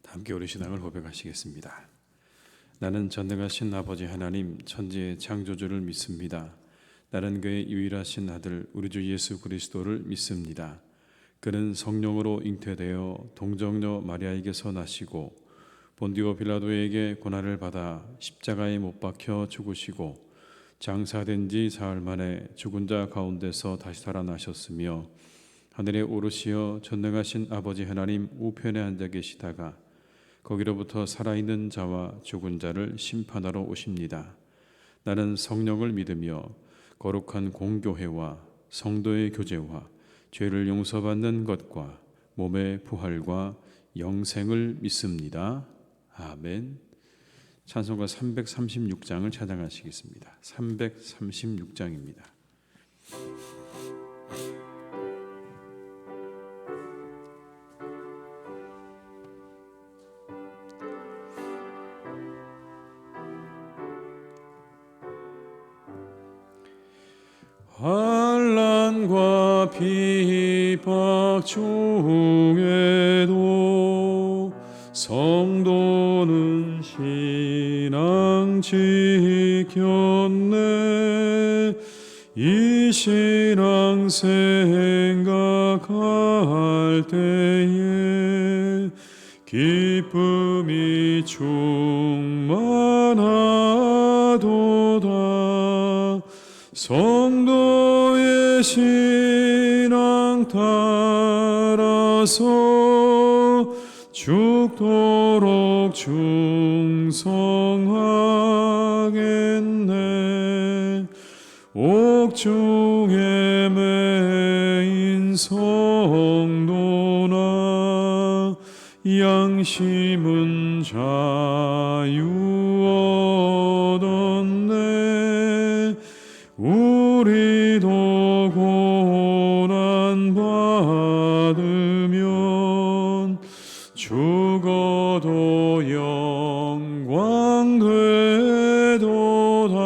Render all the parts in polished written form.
함께 우리 신앙을 고백하시겠습니다. 나는 전능하신 아버지 하나님 천지의 창조주를 믿습니다. 나는 그의 유일하신 아들 우리 주 예수 그리스도를 믿습니다. 그는 성령으로 잉태되어 동정녀 마리아에게서 나시고 본디오 빌라도에게 고난을 받아 십자가에 못 박혀 죽으시고 장사된 지 사흘 만에 죽은 자 가운데서 다시 살아나셨으며 하늘에 오르시어 전능하신 아버지 하나님 우편에 앉아 계시다가 거기로부터 살아있는 자와 죽은 자를 심판하러 오십니다. 나는 성령을 믿으며 거룩한 공교회와 성도의 교제와 죄를 용서받는 것과 몸의 부활과 영생을 믿습니다. 아멘. 찬송가 336장을 찬양하시겠습니다. 336장입니다. 환난과 비박 중에도 성도는 신앙 지켰네. 이 신앙 생각할 때에 기쁨이 충만하도다. 성도의 신앙 따라서 죽도록 충성하겠네. 옥중에 매인 성도나 양심은 자유 얻었네. 우리도 고난 받으면 죽어도 영광 되도다.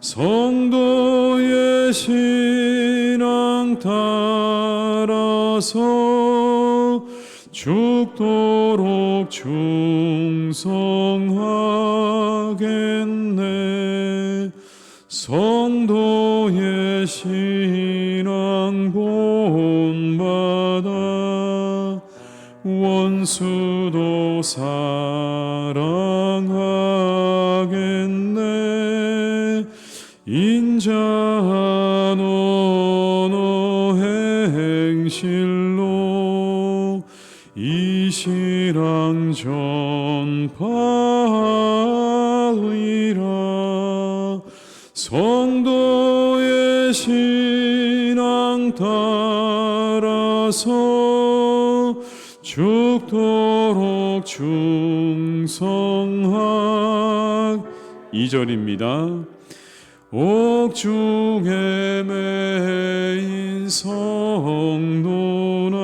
성도의 신앙 따라서 죽도록 충성하겠네. 성도의 신앙 본받아 원수도 사랑하겠네. 인자한 언어 행실로 이 신앙 전파하리라. 성도의 신앙 따라서 죽도록 충성하 2절입니다. 옥중에 매인 성도나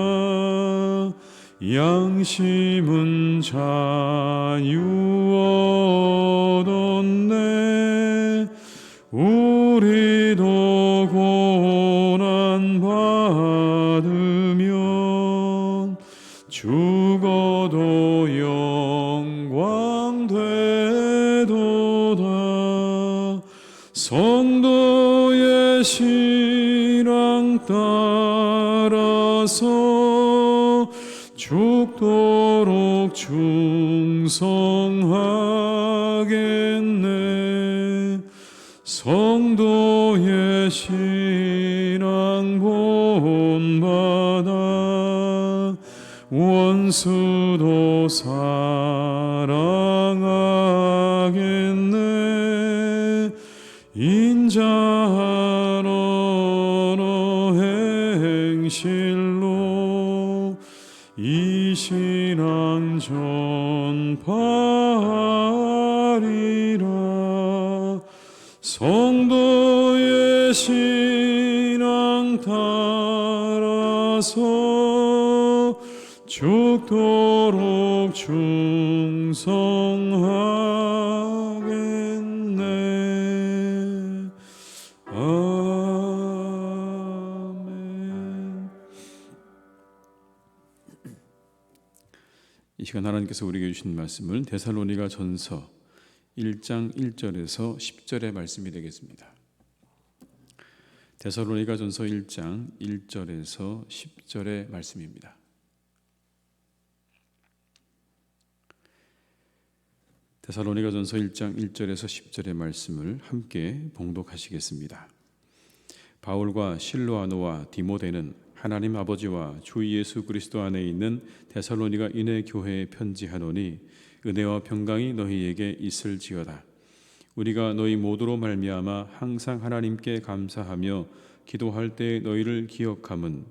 양심은 자유 얻었네. 우리도 고난 받으면 죽어도 영광 되도다. 성도의 신앙 따라서 죽도록 충성하겠네. 성도의 신앙 본받아 원수도 사랑하겠네. 인자한 언어 행실로 이 신앙 전파하리라. 성도의 신앙 따라서 죽도록 충성하겠네. 아멘. 시간 하나님께서 우리에게 주신 말씀은 데살로니가 전서 1장 1절에서 10절의 말씀이 되겠습니다. 데살로니가 전서 1장 1절에서 10절의 말씀입니다. 데살로니가 전서 1장 1절에서 10절의 말씀을 함께 봉독하시겠습니다. 바울과 실로아노와 디모데는 하나님 아버지와 주 예수 그리스도 안에 있는 데살로니가 인해 교회에 편지하노니 은혜와 평강이 너희에게 있을지어다. 우리가 너희 모두로 말미암아 항상 하나님께 감사하며 기도할 때 너희를 기억함은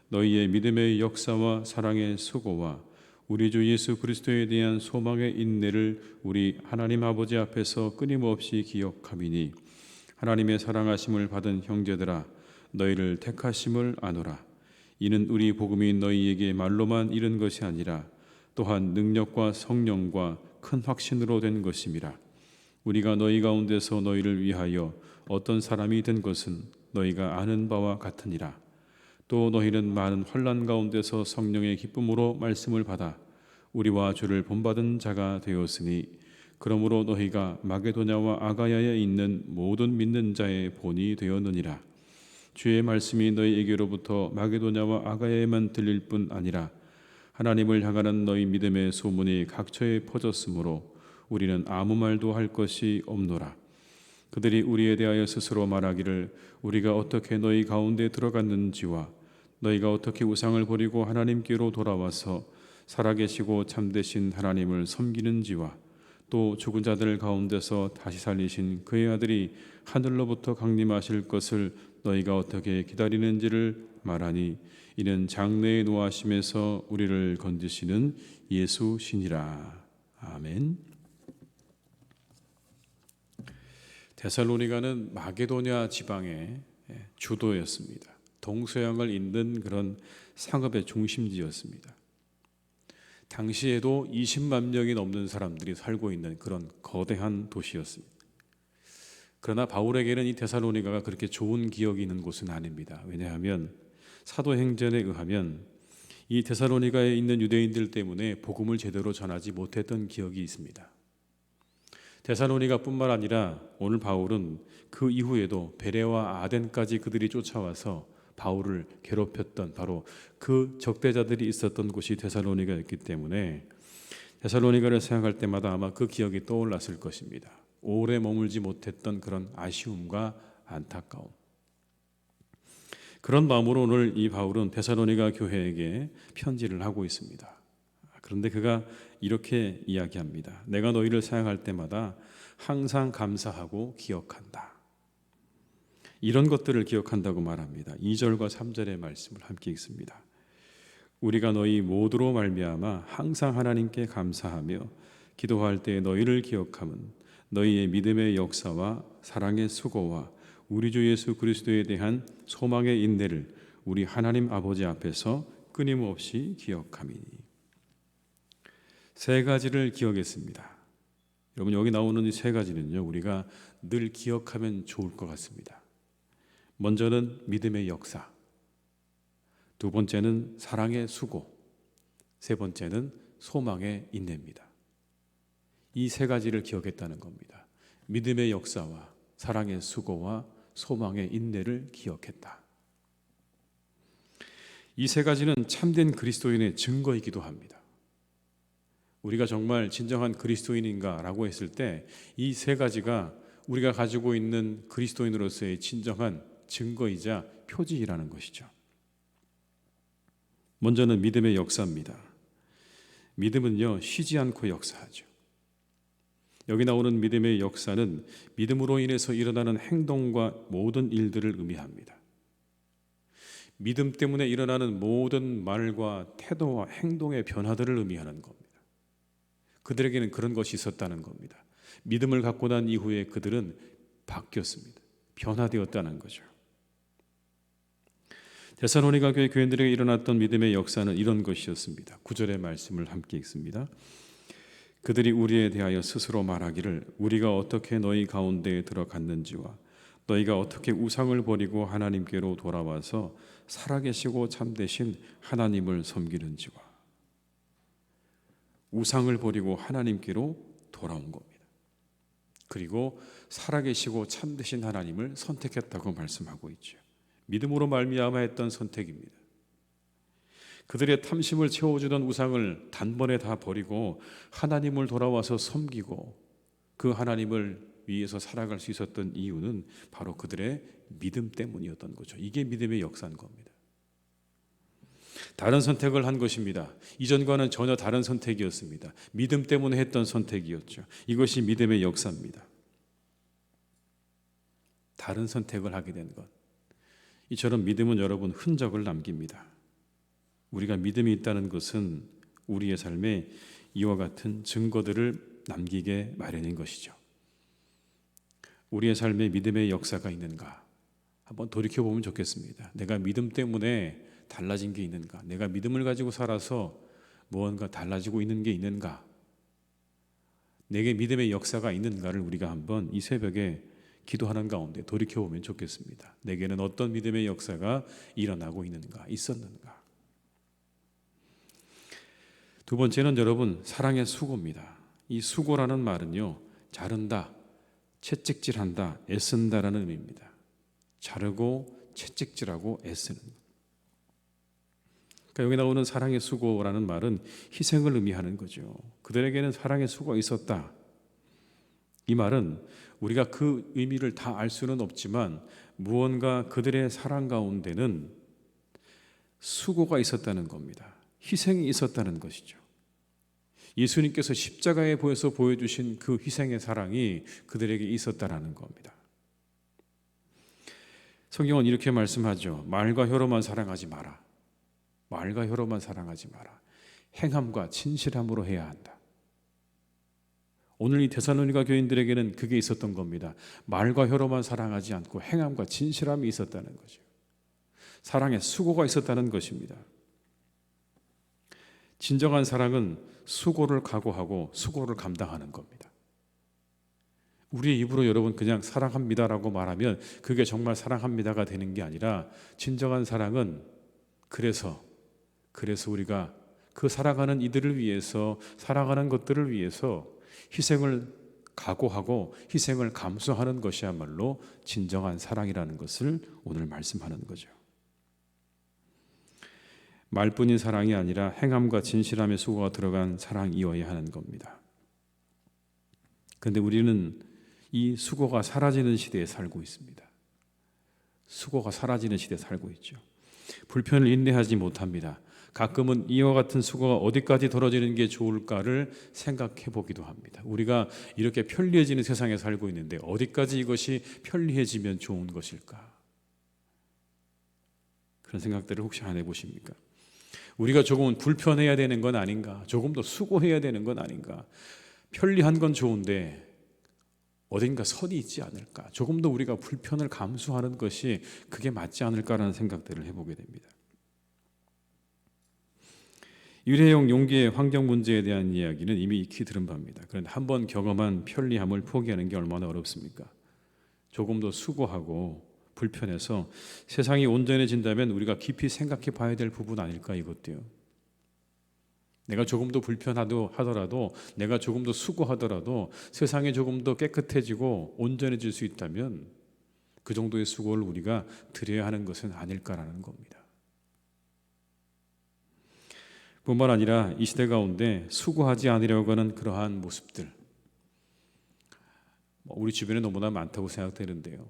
너희의 믿음의 역사와 사랑의 수고와 우리 주 예수 그리스도에 대한 소망의 인내를 우리 하나님 아버지 앞에서 끊임없이 기억함이니 하나님의 사랑하심을 받은 형제들아 너희를 택하심을 아노라. 이는 우리 복음이 너희에게 말로만 이른 것이 아니라 또한 능력과 성령과 큰 확신으로 된 것임이라. 우리가 너희 가운데서 너희를 위하여 어떤 사람이 된 것은 너희가 아는 바와 같으니라. 또 너희는 많은 환난 가운데서 성령의 기쁨으로 말씀을 받아 우리와 주를 본받은 자가 되었으니 그러므로 너희가 마게도냐와 아가야에 있는 모든 믿는 자의 본이 되었느니라. 주의 말씀이 너희에게로부터 마게도냐와 아가야에만 들릴 뿐 아니라 하나님을 향하는 너희 믿음의 소문이 각처에 퍼졌으므로 우리는 아무 말도 할 것이 없노라. 그들이 우리에 대하여 스스로 말하기를 우리가 어떻게 너희 가운데 들어갔는지와 너희가 어떻게 우상을 버리고 하나님께로 돌아와서 살아계시고 참되신 하나님을 섬기는지와 또 죽은 자들 가운데서 다시 살리신 그의 아들이 하늘로부터 강림하실 것을 너희가 어떻게 기다리는지를 말하니 이는 장래의 노하심에서 우리를 건지시는 예수시니라. 아멘. 데살로니가는 마게도냐 지방의 주도였습니다. 동서양을 잇는 그런 상업의 중심지였습니다. 당시에도 20만 명이 넘는 사람들이 살고 있는 그런 거대한 도시였습니다. 그러나 바울에게는 이 데살로니가가 그렇게 좋은 기억이 있는 곳은 아닙니다. 왜냐하면 사도행전에 의하면 이 데살로니가에 있는 유대인들 때문에 복음을 제대로 전하지 못했던 기억이 있습니다. 데살로니가뿐만 아니라 오늘 바울은 그 이후에도 베레와 아덴까지 그들이 쫓아와서 바울을 괴롭혔던 바로 그 적대자들이 있었던 곳이 데살로니가였기 때문에 데살로니가를 생각할 때마다 아마 그 기억이 떠올랐을 것입니다. 오래 머물지 못했던 그런 아쉬움과 안타까움. 그런 마음으로 오늘 이 바울은 데살로니가 교회에게 편지를 하고 있습니다. 그런데 그가 이렇게 이야기합니다. 내가 너희를 생각할 때마다 항상 감사하고 기억한다. 이런 것들을 기억한다고 말합니다. 2절과 3절의 말씀을 함께 읽습니다. 우리가 너희 모두로 말미암아 항상 하나님께 감사하며 기도할 때 너희를 기억함은 너희의 믿음의 역사와 사랑의 수고와 우리 주 예수 그리스도에 대한 소망의 인내를 우리 하나님 아버지 앞에서 끊임없이 기억함이니. 세 가지를 기억했습니다. 여러분 여기 나오는 이 세 가지는요 우리가 늘 기억하면 좋을 것 같습니다. 먼저는 믿음의 역사, 두 번째는 사랑의 수고, 세 번째는 소망의 인내입니다. 이 세 가지를 기억했다는 겁니다. 믿음의 역사와 사랑의 수고와 소망의 인내를 기억했다. 이 세 가지는 참된 그리스도인의 증거이기도 합니다. 우리가 정말 진정한 그리스도인인가라고 했을 때 이 세 가지가 우리가 가지고 있는 그리스도인으로서의 진정한 증거이자 표지라는 것이죠. 먼저는 믿음의 역사입니다. 믿음은요 쉬지 않고 역사하죠. 여기 나오는 믿음의 역사는 믿음으로 인해서 일어나는 행동과 모든 일들을 의미합니다. 믿음 때문에 일어나는 모든 말과 태도와 행동의 변화들을 의미하는 겁니다. 그들에게는 그런 것이 있었다는 겁니다. 믿음을 갖고 난 이후에 그들은 바뀌었습니다. 변화되었다는 거죠. 데살로니가 교회 교인들에게 일어났던 믿음의 역사는 이런 것이었습니다. 9절의 말씀을 함께 읽습니다. 그들이 우리에 대하여 스스로 말하기를 우리가 어떻게 너희 가운데에 들어갔는지와 너희가 어떻게 우상을 버리고 하나님께로 돌아와서 살아계시고 참되신 하나님을 섬기는지와. 우상을 버리고 하나님께로 돌아온 겁니다. 그리고 살아계시고 참되신 하나님을 선택했다고 말씀하고 있죠. 믿음으로 말미암아 했던 선택입니다. 그들의 탐심을 채워주던 우상을 단번에 다 버리고 하나님을 돌아와서 섬기고 그 하나님을 위해서 살아갈 수 있었던 이유는 바로 그들의 믿음 때문이었던 거죠. 이게 믿음의 역사인 겁니다. 다른 선택을 한 것입니다. 이전과는 전혀 다른 선택이었습니다. 믿음 때문에 했던 선택이었죠. 이것이 믿음의 역사입니다. 다른 선택을 하게 된 것. 이처럼 믿음은 여러분 흔적을 남깁니다. 우리가 믿음이 있다는 것은 우리의 삶에 이와 같은 증거들을 남기게 마련인 것이죠. 우리의 삶에 믿음의 역사가 있는가? 한번 돌이켜보면 좋겠습니다. 내가 믿음 때문에 달라진 게 있는가? 내가 믿음을 가지고 살아서 무언가 달라지고 있는 게 있는가? 내게 믿음의 역사가 있는가를 우리가 한번 이 새벽에 기도하는 가운데 돌이켜보면 좋겠습니다. 내게는 어떤 믿음의 역사가 일어나고 있는가, 있었는가? 두 번째는 여러분 사랑의 수고입니다. 이 수고라는 말은요, 자른다, 채찍질한다, 애쓴다라는 의미입니다. 자르고 채찍질하고 애쓰는. 그러니까 여기 나오는 사랑의 수고라는 말은 희생을 의미하는 거죠. 그들에게는 사랑의 수고가 있었다. 이 말은 우리가 그 의미를 다 알 수는 없지만 무언가 그들의 사랑 가운데는 수고가 있었다는 겁니다. 희생이 있었다는 것이죠. 예수님께서 십자가에 보여서 보여주신 그 희생의 사랑이 그들에게 있었다라는 겁니다. 성경은 이렇게 말씀하죠. 말과 혀로만 사랑하지 마라. 말과 혀로만 사랑하지 마라. 행함과 진실함으로 해야 한다. 오늘 이 데살로니가 교인들에게는 그게 있었던 겁니다. 말과 혀로만 사랑하지 않고 행함과 진실함이 있었다는 거죠. 사랑에 수고가 있었다는 것입니다. 진정한 사랑은 수고를 각오하고 수고를 감당하는 겁니다. 우리의 입으로 여러분 그냥 사랑합니다라고 말하면 그게 정말 사랑합니다가 되는 게 아니라 진정한 사랑은 그래서 우리가 그 사랑하는 이들을 위해서 사랑하는 것들을 위해서 희생을 각오하고 희생을 감수하는 것이야말로 진정한 사랑이라는 것을 오늘 말씀하는 거죠. 말뿐인 사랑이 아니라 행함과 진실함의 수고가 들어간 사랑이어야 하는 겁니다. 그런데 우리는 이 수고가 사라지는 시대에 살고 있습니다. 수고가 사라지는 시대에 살고 있죠. 불편을 인내하지 못합니다. 가끔은 이와 같은 수고가 어디까지 덜어지는 게 좋을까를 생각해 보기도 합니다. 우리가 이렇게 편리해지는 세상에 살고 있는데 어디까지 이것이 편리해지면 좋은 것일까? 그런 생각들을 혹시 안 해보십니까? 우리가 조금은 불편해야 되는 건 아닌가? 조금 더 수고해야 되는 건 아닌가? 편리한 건 좋은데 어딘가 선이 있지 않을까? 조금 더 우리가 불편을 감수하는 것이 그게 맞지 않을까라는 생각들을 해보게 됩니다. 일회용 용기의 환경 문제에 대한 이야기는 이미 익히 들은 바입니다. 그런데 한번 경험한 편리함을 포기하는 게 얼마나 어렵습니까? 조금 더 수고하고 불편해서 세상이 온전해진다면 우리가 깊이 생각해 봐야 될 부분 아닐까 이것도요. 내가 조금 더 불편하더라도 내가 조금 더 수고하더라도 세상이 조금 더 깨끗해지고 온전해질 수 있다면 그 정도의 수고를 우리가 드려야 하는 것은 아닐까라는 겁니다. 뿐만 아니라 이 시대 가운데 수고하지 않으려고 하는 그러한 모습들 우리 주변에 너무나 많다고 생각되는데요.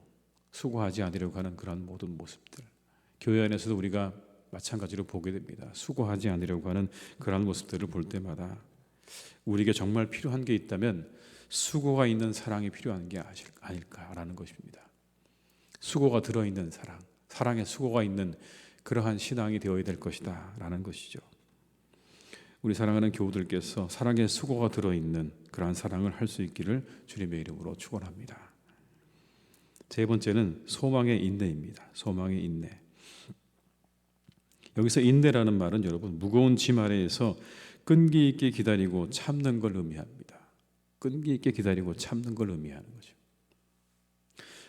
수고하지 않으려고 하는 그러한 모든 모습들 교회 안에서도 우리가 마찬가지로 보게 됩니다. 수고하지 않으려고 하는 그러한 모습들을 볼 때마다 우리에게 정말 필요한 게 있다면 수고가 있는 사랑이 필요한 게 아닐까라는 것입니다. 수고가 들어있는 사랑, 사랑에 수고가 있는 그러한 신앙이 되어야 될 것이다 라는 것이죠. 우리 사랑하는 교우들께서 사랑에 수고가 들어있는 그러한 사랑을 할 수 있기를 주님의 이름으로 축원합니다. 세 번째는 소망의 인내입니다. 소망의 인내. 여기서 인내라는 말은 여러분 무거운 짐 아래에서 끈기 있게 기다리고 참는 걸 의미합니다. 끈기 있게 기다리고 참는 걸 의미하는 거죠.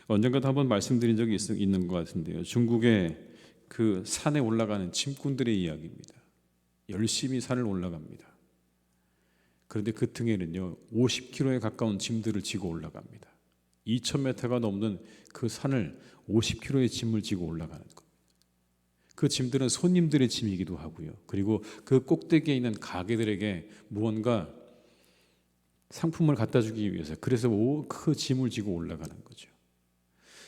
언젠가도 한번 말씀드린 적이 있는 것 같은데요. 중국의 그 산에 올라가는 짐꾼들의 이야기입니다. 열심히 산을 올라갑니다. 그런데 그 등에는요 50kg에 가까운 짐들을 지고 올라갑니다. 2000m가 넘는 그 산을 50kg의 짐을 지고 올라가는 것. 그 짐들은 손님들의 짐이기도 하고요. 그리고 그 꼭대기에 있는 가게들에게 무언가 상품을 갖다 주기 위해서 그래서 그 짐을 지고 올라가는 거죠.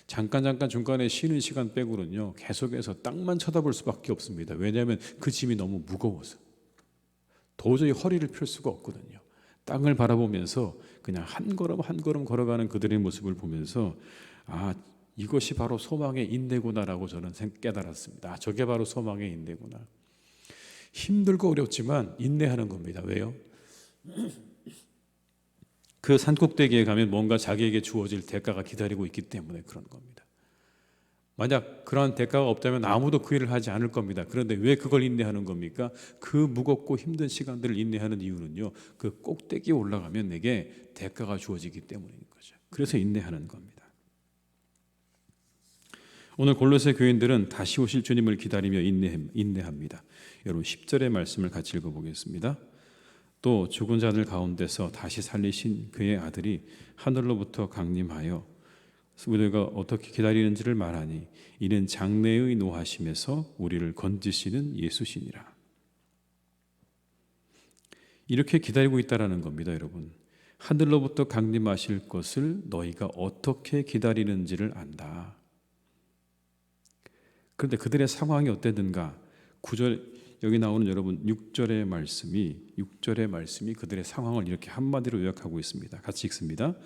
잠깐 중간에 쉬는 시간 빼고는요 계속해서 땅만 쳐다볼 수밖에 없습니다. 왜냐하면 그 짐이 너무 무거워서 도저히 허리를 펼 수가 없거든요. 땅을 바라보면서 그냥 한 걸음 한 걸음 걸어가는 그들의 모습을 보면서 이것이 바로 소망의 인내구나라고 저는 깨달았습니다. 저게 바로 소망의 인내구나. 힘들고 어렵지만 인내하는 겁니다. 왜요? 그 산꼭대기에 가면 뭔가 자기에게 주어질 대가가 기다리고 있기 때문에 그런 겁니다. 만약 그러한 대가가 없다면 아무도 그 일을 하지 않을 겁니다. 그런데 왜 그걸 인내하는 겁니까? 그 무겁고 힘든 시간들을 인내하는 이유는요, 그 꼭대기에 올라가면 내게 대가가 주어지기 때문인 거죠. 그래서 인내하는 겁니다. 오늘 골로새 교인들은 다시 오실 주님을 기다리며 인내합니다. 여러분 10절의 말씀을 같이 읽어보겠습니다. 또 죽은 자들 가운데서 다시 살리신 그의 아들이 하늘로부터 강림하여 우리가 어떻게 기다리는지를 말하니 이는 장래의 노하심에서 우리를 건지시는 예수시니라. 이렇게 기다리고 있다라는 겁니다, 여러분. 하늘로부터 강림하실 것을 너희가 어떻게 기다리는지를 안다. 그런데 그들의 상황이 어땠는가? 9절 여기 나오는 여러분 6절의 말씀이 그들의 상황을 이렇게 한마디로 요약하고 있습니다. 같이 읽습니다.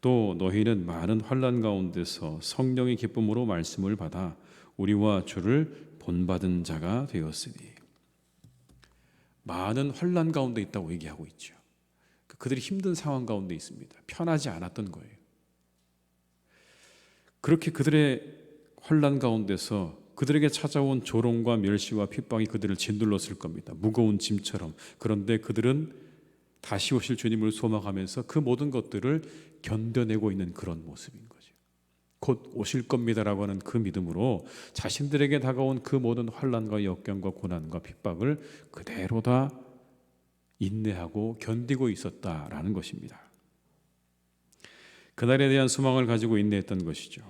또 너희는 많은 환난 가운데서 성령의 기쁨으로 말씀을 받아 우리와 주를 본받은 자가 되었으니. 많은 환난 가운데 있다고 얘기하고 있죠. 그들이 힘든 상황 가운데 있습니다. 편하지 않았던 거예요. 그렇게 그들의 환난 가운데서 그들에게 찾아온 조롱과 멸시와 핍박이 그들을 짓눌렀을 겁니다. 무거운 짐처럼. 그런데 그들은 다시 오실 주님을 소망하면서 그 모든 것들을 견뎌내고 있는 그런 모습인 거죠. 곧 오실 겁니다라고 하는 그 믿음으로 자신들에게 다가온 그 모든 환난과 역경과 고난과 핍박을 그대로 다 인내하고 견디고 있었다라는 것입니다. 그날에 대한 소망을 가지고 인내했던 것이죠.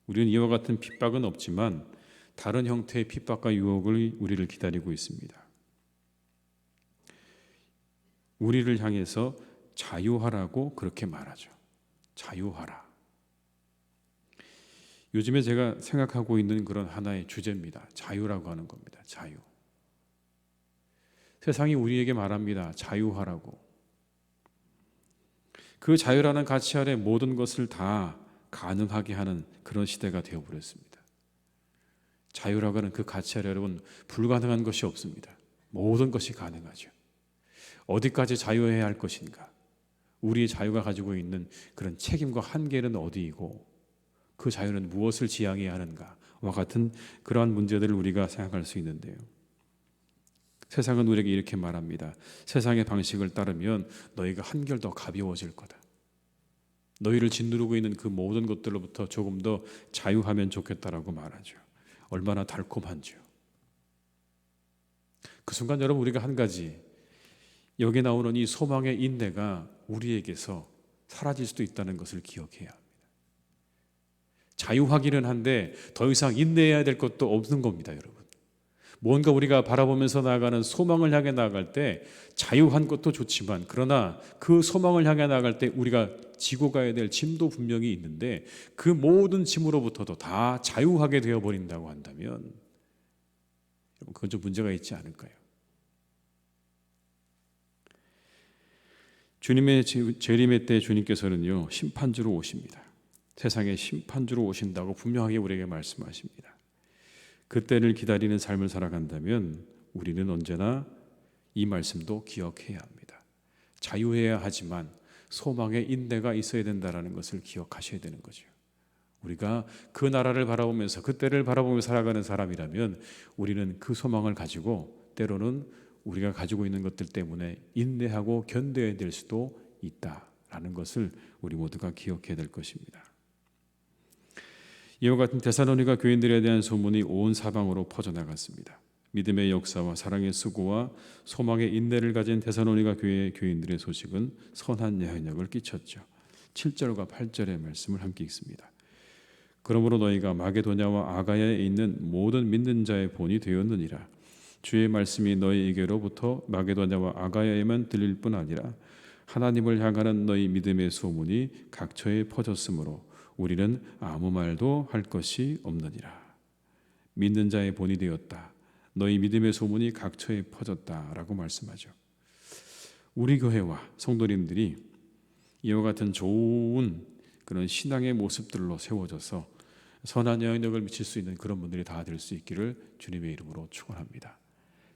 우리는 이와 같은 핍박은 없지만 다른 형태의 핍박과 유혹을 우리를 기다리고 있습니다. 우리를 향해서 자유하라고 그렇게 말하죠. 자유하라. 요즘에 제가 생각하고 있는 그런 하나의 주제입니다. 자유라고 하는 겁니다. 자유. 세상이 우리에게 말합니다. 자유하라고. 그 자유라는 가치 아래 모든 것을 다 가능하게 하는 그런 시대가 되어버렸습니다. 자유라고 하는 그 가치 아래 여러분 불가능한 것이 없습니다. 모든 것이 가능하죠. 어디까지 자유해야 할 것인가? 우리의 자유가 가지고 있는 그런 책임과 한계는 어디이고 그 자유는 무엇을 지향해야 하는가와 같은 그러한 문제들을 우리가 생각할 수 있는데요. 세상은 우리에게 이렇게 말합니다. 세상의 방식을 따르면 너희가 한결 더 가벼워질 거다. 너희를 짓누르고 있는 그 모든 것들로부터 조금 더 자유하면 좋겠다라고 말하죠. 얼마나 달콤한지요. 그 순간 여러분 우리가 한 가지 여기 나오는 이 소망의 인내가 우리에게서 사라질 수도 있다는 것을 기억해야 합니다. 자유하기는 한데 더 이상 인내해야 될 것도 없는 겁니다, 여러분. 뭔가 우리가 바라보면서 나아가는 소망을 향해 나아갈 때 자유한 것도 좋지만 그러나 그 소망을 향해 나아갈 때 우리가 지고 가야 될 짐도 분명히 있는데 그 모든 짐으로부터도 다 자유하게 되어버린다고 한다면 그건 좀 문제가 있지 않을까요? 주님의 재림의 때 주님께서는요 심판주로 오십니다. 세상의 심판주로 오신다고 분명하게 우리에게 말씀하십니다. 그때를 기다리는 삶을 살아간다면 우리는 언제나 이 말씀도 기억해야 합니다. 자유해야 하지만 소망의 인내가 있어야 된다는 것을 기억하셔야 되는 거죠. 우리가 그 나라를 바라보면서 그때를 바라보며 살아가는 사람이라면 우리는 그 소망을 가지고 때로는 우리가 가지고 있는 것들 때문에 인내하고 견뎌야 될 수도 있다라는 것을 우리 모두가 기억해야 될 것입니다. 이와 같은 데살로니가 교인들에 대한 소문이 온 사방으로 퍼져나갔습니다. 믿음의 역사와 사랑의 수고와 소망의 인내를 가진 데살로니가 교회의 교인들의 소식은 선한 영향력을 끼쳤죠. 7절과 8절의 말씀을 함께 읽습니다. 그러므로 너희가 마게도냐와 아가야에 있는 모든 믿는 자의 본이 되었느니라. 주의 말씀이 너희에게로부터 마게도냐와 아가야에만 들릴 뿐 아니라 하나님을 향하는 너희 믿음의 소문이 각처에 퍼졌으므로 우리는 아무 말도 할 것이 없느니라. 믿는 자의 본이 되었다. 너희 믿음의 소문이 각처에 퍼졌다라고 말씀하죠. 우리 교회와 성도님들이 이와 같은 좋은 그런 신앙의 모습들로 세워져서 선한 영향력을 미칠 수 있는 그런 분들이 다 될 수 있기를 주님의 이름으로 축원합니다.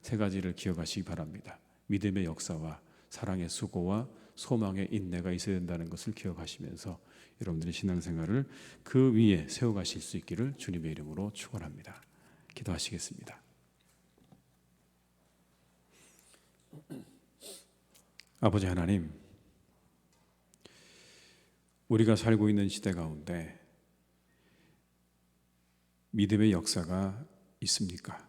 세 가지를 기억하시기 바랍니다. 믿음의 역사와 사랑의 수고와 소망의 인내가 있어야 된다는 것을 기억하시면서 여러분들의 신앙생활을 그 위에 세워가실 수 있기를 주님의 이름으로 축원합니다. 기도하시겠습니다. 아버지 하나님, 우리가 살고 있는 시대 가운데 믿음의 역사가 있습니까?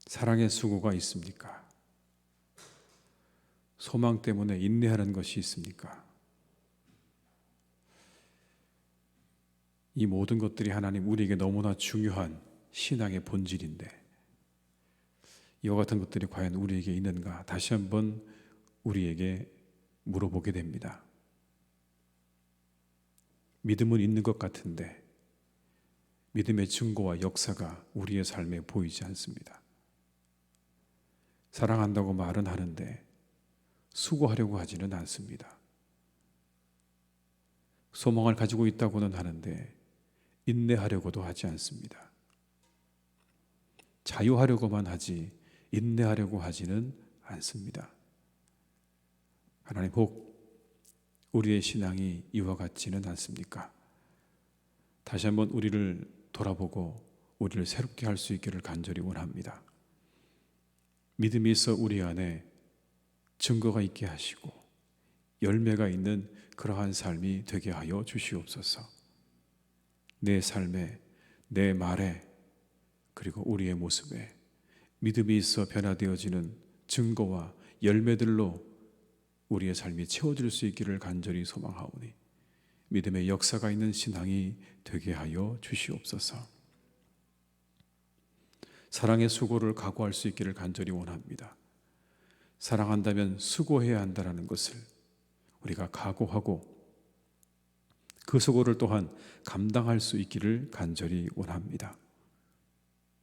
사랑의 수고가 있습니까? 소망 때문에 인내하는 것이 있습니까? 이 모든 것들이 하나님 우리에게 너무나 중요한 신앙의 본질인데 이와 같은 것들이 과연 우리에게 있는가 다시 한번 우리에게 물어보게 됩니다. 믿음은 있는 것 같은데 믿음의 증거와 역사가 우리의 삶에 보이지 않습니다. 사랑한다고 말은 하는데 수고하려고 하지는 않습니다. 소망을 가지고 있다고는 하는데 인내하려고도 하지 않습니다. 자유하려고만 하지 인내하려고 하지는 않습니다. 하나님, 혹 우리의 신앙이 이와 같지는 않습니까? 다시 한번 우리를 돌아보고 우리를 새롭게 할 수 있기를 간절히 원합니다. 믿음이 있어 우리 안에 증거가 있게 하시고 열매가 있는 그러한 삶이 되게 하여 주시옵소서. 내 삶에, 내 말에, 그리고 우리의 모습에 믿음이 있어 변화되어지는 증거와 열매들로 우리의 삶이 채워질 수 있기를 간절히 소망하오니 믿음의 역사가 있는 신앙이 되게 하여 주시옵소서. 사랑의 수고를 각오할 수 있기를 간절히 원합니다. 사랑한다면 수고해야 한다는 것을 우리가 각오하고 그 수고를 또한 감당할 수 있기를 간절히 원합니다.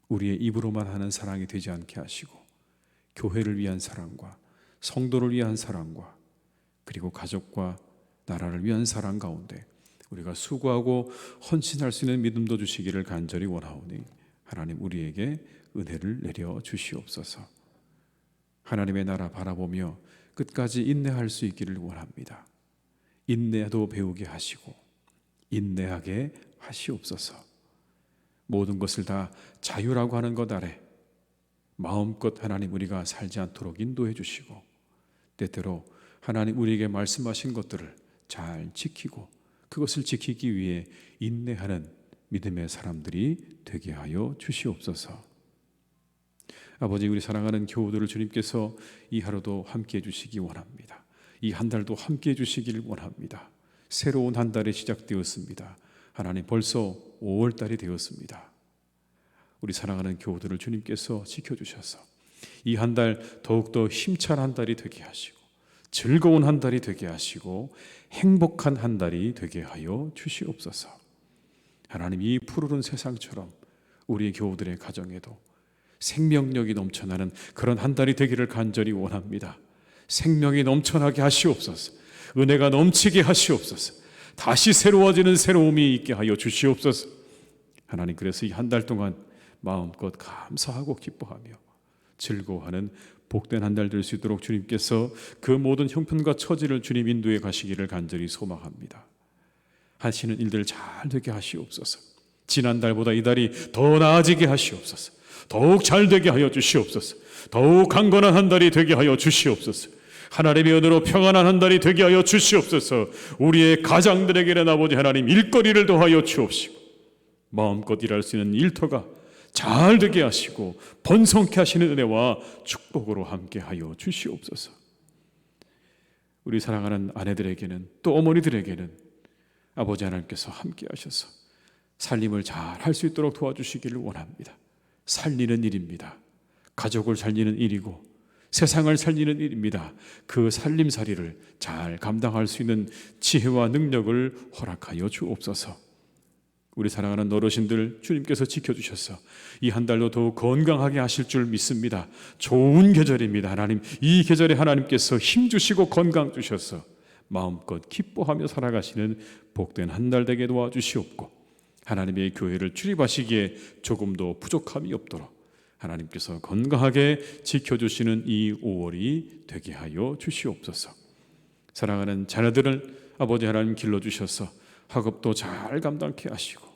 우리의 입으로만 하는 사랑이 되지 않게 하시고 교회를 위한 사랑과 성도를 위한 사랑과 그리고 가족과 나라를 위한 사랑 가운데 우리가 수고하고 헌신할 수 있는 믿음도 주시기를 간절히 원하오니 하나님 우리에게 은혜를 내려 주시옵소서. 하나님의 나라 바라보며 끝까지 인내할 수 있기를 원합니다. 인내도 배우게 하시고 인내하게 하시옵소서. 모든 것을 다 자유라고 하는 것 아래 마음껏 하나님 우리가 살지 않도록 인도해 주시고 때때로 하나님 우리에게 말씀하신 것들을 잘 지키고 그것을 지키기 위해 인내하는 믿음의 사람들이 되게 하여 주시옵소서. 아버지, 우리 사랑하는 교우들을 주님께서 이 하루도 함께해 주시기 원합니다. 이 한 달도 함께해 주시기를 원합니다. 새로운 한 달이 시작되었습니다. 하나님, 벌써 5월 달이 되었습니다. 우리 사랑하는 교우들을 주님께서 지켜주셔서 이 한 달 더욱더 힘찬 한 달이 되게 하시고 즐거운 한 달이 되게 하시고 행복한 한 달이 되게 하여 주시옵소서. 하나님, 이 푸르른 세상처럼 우리 교우들의 가정에도 생명력이 넘쳐나는 그런 한 달이 되기를 간절히 원합니다. 생명이 넘쳐나게 하시옵소서. 은혜가 넘치게 하시옵소서. 다시 새로워지는 새로움이 있게 하여 주시옵소서. 하나님, 그래서 이 한 달 동안 마음껏 감사하고 기뻐하며 즐거워하는 복된 한 달 될 수 있도록 주님께서 그 모든 형편과 처지를 주님 인도해 가시기를 간절히 소망합니다. 하시는 일들 잘 되게 하시옵소서. 지난달보다 이 달이 더 나아지게 하시옵소서. 더욱 잘 되게 하여 주시옵소서. 더욱 강건한 한 달이 되게 하여 주시옵소서. 하나님의 은혜로 평안한 한 달이 되게 하여 주시옵소서. 우리의 가장들에게는 아버지 하나님 일거리를 더하여 주옵시고 마음껏 일할 수 있는 일터가 잘 되게 하시고 번성케 하시는 은혜와 축복으로 함께하여 주시옵소서. 우리 사랑하는 아내들에게는, 또 어머니들에게는 아버지 하나님께서 함께 하셔서 살림을 잘 할 수 있도록 도와주시기를 원합니다. 살리는 일입니다. 가족을 살리는 일이고 세상을 살리는 일입니다. 그 살림살이를 잘 감당할 수 있는 지혜와 능력을 허락하여 주옵소서. 우리 사랑하는 어르신들 주님께서 지켜주셔서 이 한 달도 더욱 건강하게 하실 줄 믿습니다. 좋은 계절입니다. 하나님, 이 계절에 하나님께서 힘주시고 건강 주셔서 마음껏 기뻐하며 살아가시는 복된 한 달 되게 도와주시옵고, 하나님의 교회를 출입하시기에 조금도 부족함이 없도록 하나님께서 건강하게 지켜주시는 이 5월이 되게 하여 주시옵소서. 사랑하는 자녀들을 아버지 하나님 길러주셔서 학업도 잘 감당케 하시고,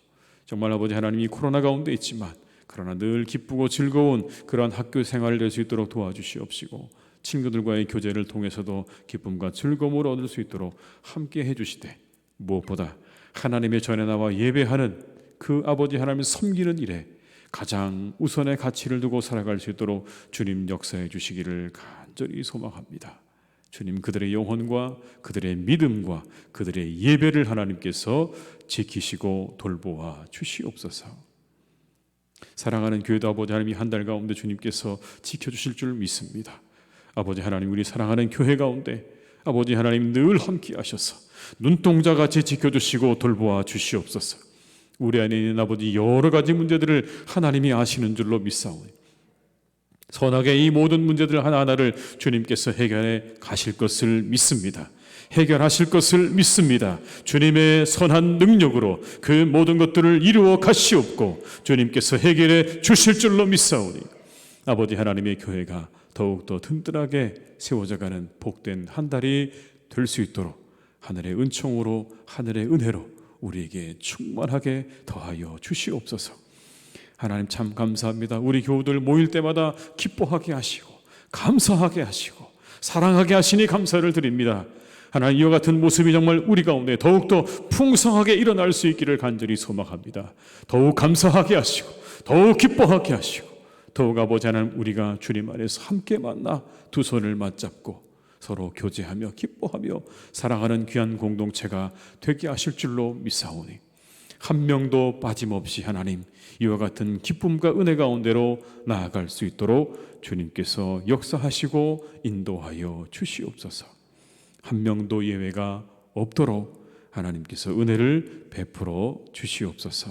정말 아버지 하나님이 코로나 가운데 있지만 그러나 늘 기쁘고 즐거운 그러한 학교 생활을 될 수 있도록 도와주시옵시고, 친구들과의 교제를 통해서도 기쁨과 즐거움을 얻을 수 있도록 함께 해주시되, 무엇보다 하나님의 전에 나와 예배하는 그 아버지 하나님을 섬기는 일에 가장 우선의 가치를 두고 살아갈 수 있도록 주님 역사해 주시기를 간절히 소망합니다. 주님, 그들의 영혼과 그들의 믿음과 그들의 예배를 하나님께서 지키시고 돌보아 주시옵소서. 사랑하는 교회도 아버지 하나님, 한 달 가운데 주님께서 지켜주실 줄 믿습니다. 아버지 하나님, 우리 사랑하는 교회 가운데 아버지 하나님 늘 함께 하셔서 눈동자같이 지켜주시고 돌보아 주시옵소서. 우리 안에 있는 아버지 여러 가지 문제들을 하나님이 아시는 줄로 믿사오니 선하게 이 모든 문제들 하나하나를 주님께서 해결해 가실 것을 믿습니다. 해결하실 것을 믿습니다. 주님의 선한 능력으로 그 모든 것들을 이루어 가시옵고 주님께서 해결해 주실 줄로 믿사오니 아버지 하나님의 교회가 더욱더 든든하게 세워져가는 복된 한 달이 될 수 있도록 하늘의 은총으로, 하늘의 은혜로 우리에게 충만하게 더하여 주시옵소서. 하나님 참 감사합니다. 우리 교우들 모일 때마다 기뻐하게 하시고 감사하게 하시고 사랑하게 하시니 감사를 드립니다. 하나님, 이와 같은 모습이 정말 우리 가운데 더욱더 풍성하게 일어날 수 있기를 간절히 소망합니다. 더욱 감사하게 하시고 더욱 기뻐하게 하시고 더욱 아버지 하나님, 우리가 주님 안에서 함께 만나 두 손을 맞잡고 서로 교제하며 기뻐하며 사랑하는 귀한 공동체가 되게 하실 줄로 믿사오니 한 명도 빠짐없이 하나님 이와 같은 기쁨과 은혜 가운데로 나아갈 수 있도록 주님께서 역사하시고 인도하여 주시옵소서. 한 명도 예외가 없도록 하나님께서 은혜를 베풀어 주시옵소서.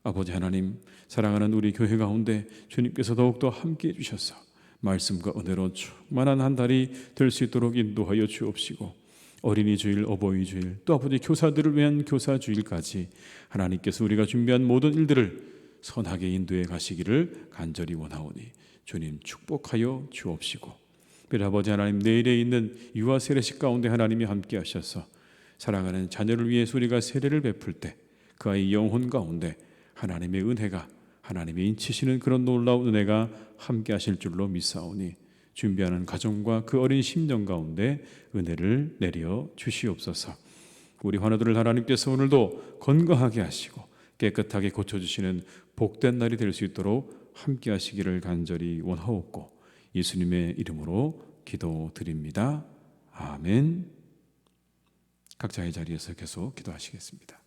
아버지 하나님, 사랑하는 우리 교회 가운데 주님께서 더욱더 함께해 주셔서 말씀과 은혜로 충만한 한 달이 될 수 있도록 인도하여 주옵시고, 어린이 주일, 어버이 주일, 또 아버지 교사들을 위한 교사 주일까지 하나님께서 우리가 준비한 모든 일들을 선하게 인도해 가시기를 간절히 원하오니 주님 축복하여 주옵시고, 특별히 아버지 하나님, 내일에 있는 유아 세례식 가운데 하나님이 함께 하셔서 사랑하는 자녀를 위해서 우리가 세례를 베풀 때 그 아이 영혼 가운데 하나님의 은혜가, 하나님의 인치시는 그런 놀라운 은혜가 함께 하실 줄로 믿사오니 준비하는 가정과 그 어린 심령 가운데 은혜를 내려 주시옵소서. 우리 환우들을 하나님께서 오늘도 건강하게 하시고 깨끗하게 고쳐주시는 복된 날이 될 수 있도록 함께 하시기를 간절히 원하옵고 예수님의 이름으로 기도드립니다. 아멘. 각자의 자리에서 계속 기도하시겠습니다.